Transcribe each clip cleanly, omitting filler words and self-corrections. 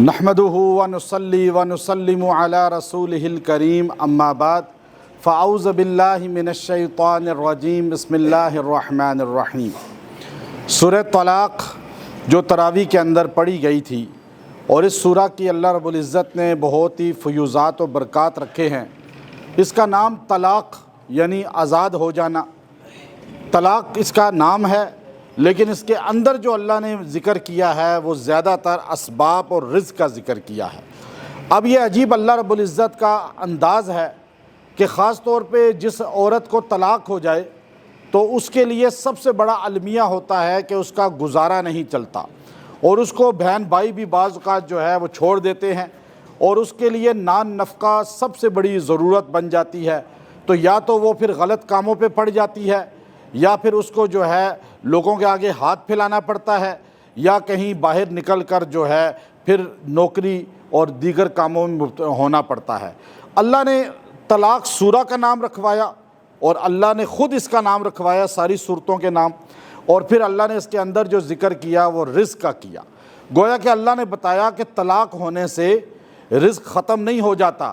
نحمدہ ونصلی ونسلم علی رسولہ الکریم اما بعد فاعوذ باللہ من الشیطان الرجیم بسم اللہ الرحمن الرحیم۔ سورہ طلاق جو تراویح کے اندر پڑھی گئی تھی، اور اس سورہ کی اللہ رب العزت نے بہت ہی فیوزات و برکات رکھے ہیں۔ اس کا نام طلاق یعنی آزاد ہو جانا، طلاق اس کا نام ہے، لیکن اس کے اندر جو اللہ نے ذکر کیا ہے وہ زیادہ تر اسباب اور رزق کا ذکر کیا ہے۔ اب یہ عجیب اللہ رب العزت کا انداز ہے کہ خاص طور پہ جس عورت کو طلاق ہو جائے تو اس کے لیے سب سے بڑا المیہ ہوتا ہے کہ اس کا گزارا نہیں چلتا، اور اس کو بہن بھائی بھی بعض اوقات جو ہے وہ چھوڑ دیتے ہیں، اور اس کے لیے نان نفقہ سب سے بڑی ضرورت بن جاتی ہے۔ تو یا تو وہ پھر غلط کاموں پہ پڑ جاتی ہے، یا پھر اس کو جو ہے لوگوں کے آگے ہاتھ پھیلانا پڑتا ہے، یا کہیں باہر نکل کر جو ہے پھر نوکری اور دیگر کاموں میں ہونا پڑتا ہے۔ اللہ نے طلاق سورہ کا نام رکھوایا، اور اللہ نے خود اس کا نام رکھوایا ساری صورتوں کے نام، اور پھر اللہ نے اس کے اندر جو ذکر کیا وہ رزق کا کیا۔ گویا کہ اللہ نے بتایا کہ طلاق ہونے سے رزق ختم نہیں ہو جاتا،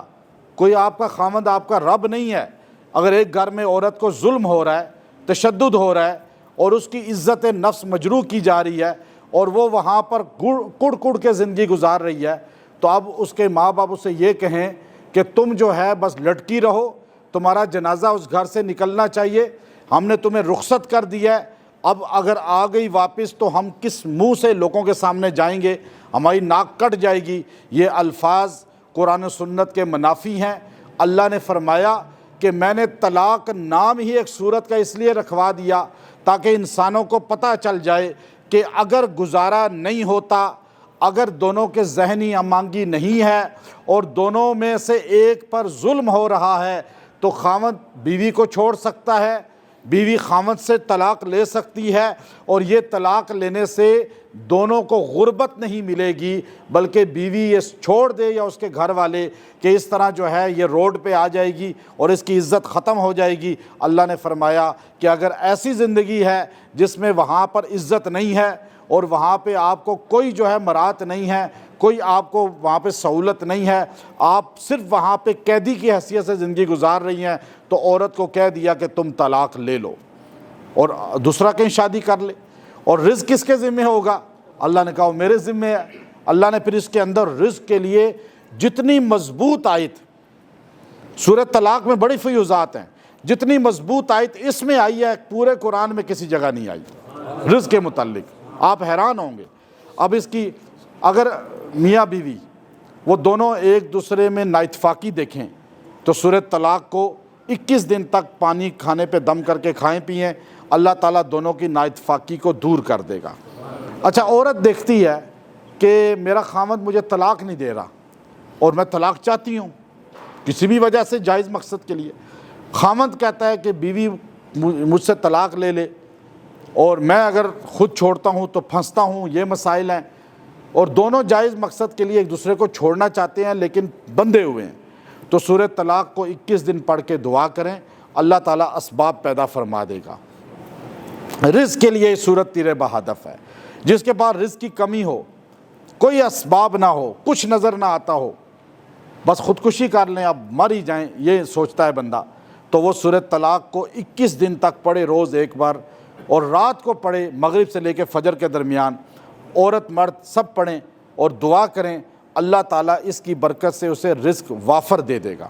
کوئی آپ کا خامند آپ کا رب نہیں ہے۔ اگر ایک گھر میں عورت کو ظلم ہو رہا ہے، تشدد ہو رہا ہے، اور اس کی عزت نفس مجروح کی جا رہی ہے، اور وہ وہاں پر کڑ کڑ کے زندگی گزار رہی ہے، تو اب اس کے ماں باپ اسے یہ کہیں کہ تم جو ہے بس لٹکی رہو، تمہارا جنازہ اس گھر سے نکلنا چاہیے، ہم نے تمہیں رخصت کر دیا ہے، اب اگر آ گئی واپس تو ہم کس منہ سے لوگوں کے سامنے جائیں گے، ہماری ناک کٹ جائے گی۔ یہ الفاظ قرآن و سنت کے منافی ہیں۔ اللہ نے فرمایا کہ میں نے طلاق نام ہی ایک صورت کا اس لیے رکھوا دیا تاکہ انسانوں کو پتہ چل جائے کہ اگر گزارا نہیں ہوتا، اگر دونوں کے ذہنی امانگی نہیں ہے، اور دونوں میں سے ایک پر ظلم ہو رہا ہے، تو خاوند بیوی کو چھوڑ سکتا ہے، بیوی خاوند سے طلاق لے سکتی ہے، اور یہ طلاق لینے سے دونوں کو غربت نہیں ملے گی، بلکہ بیوی یہ چھوڑ دے یا اس کے گھر والے کہ اس طرح جو ہے یہ روڈ پہ آ جائے گی اور اس کی عزت ختم ہو جائے گی۔ اللہ نے فرمایا کہ اگر ایسی زندگی ہے جس میں وہاں پر عزت نہیں ہے، اور وہاں پہ آپ کو کوئی جو ہے مراعات نہیں ہے، کوئی آپ کو وہاں پہ سہولت نہیں ہے، آپ صرف وہاں پہ قیدی کی حیثیت سے زندگی گزار رہی ہیں، تو عورت کو کہہ دیا کہ تم طلاق لے لو اور دوسرا کہیں شادی کر لے۔ اور رزق کس کے ذمہ ہوگا؟ اللہ نے کہا وہ میرے ذمہ ہے۔ اللہ نے پھر اس کے اندر رزق کے لیے جتنی مضبوط آیت، سورہ طلاق میں بڑی فیوزات ہیں، جتنی مضبوط آیت اس میں آئی ہے پورے قرآن میں کسی جگہ نہیں آئی رزق کے متعلق، آپ حیران ہوں گے۔ اب اس کی اگر میاں بیوی وہ دونوں ایک دوسرے میں نااتفاقی دیکھیں تو سورہ طلاق کو 21 دن تک پانی کھانے پہ دم کر کے کھائیں پئیں، اللہ تعالیٰ دونوں کی نااتفاقی کو دور کر دے گا۔ اچھا، عورت دیکھتی ہے کہ میرا خاوند مجھے طلاق نہیں دے رہا، اور میں طلاق چاہتی ہوں کسی بھی وجہ سے، جائز مقصد کے لیے۔ خاوند کہتا ہے کہ بیوی مجھ سے طلاق لے لے، اور میں اگر خود چھوڑتا ہوں تو پھنستا ہوں، یہ مسائل ہیں، اور دونوں جائز مقصد کے لیے ایک دوسرے کو چھوڑنا چاہتے ہیں لیکن بندھے ہوئے ہیں، تو سورہ طلاق کو 21 دن پڑھ کے دعا کریں، اللہ تعالیٰ اسباب پیدا فرما دے گا۔ رزق کے لیے یہ صورت تیر بہدف ہے۔ جس کے پاس رزق کی کمی ہو، کوئی اسباب نہ ہو، کچھ نظر نہ آتا ہو، بس خودکشی کر لیں، اب مر ہی جائیں، یہ سوچتا ہے بندہ، تو وہ سورہ طلاق کو 21 دن تک پڑھے، روز ایک بار، اور رات کو پڑھے، مغرب سے لے کے فجر کے درمیان، عورت مرد سب پڑھیں اور دعا کریں، اللہ تعالیٰ اس کی برکت سے اسے رزق وافر دے دے گا۔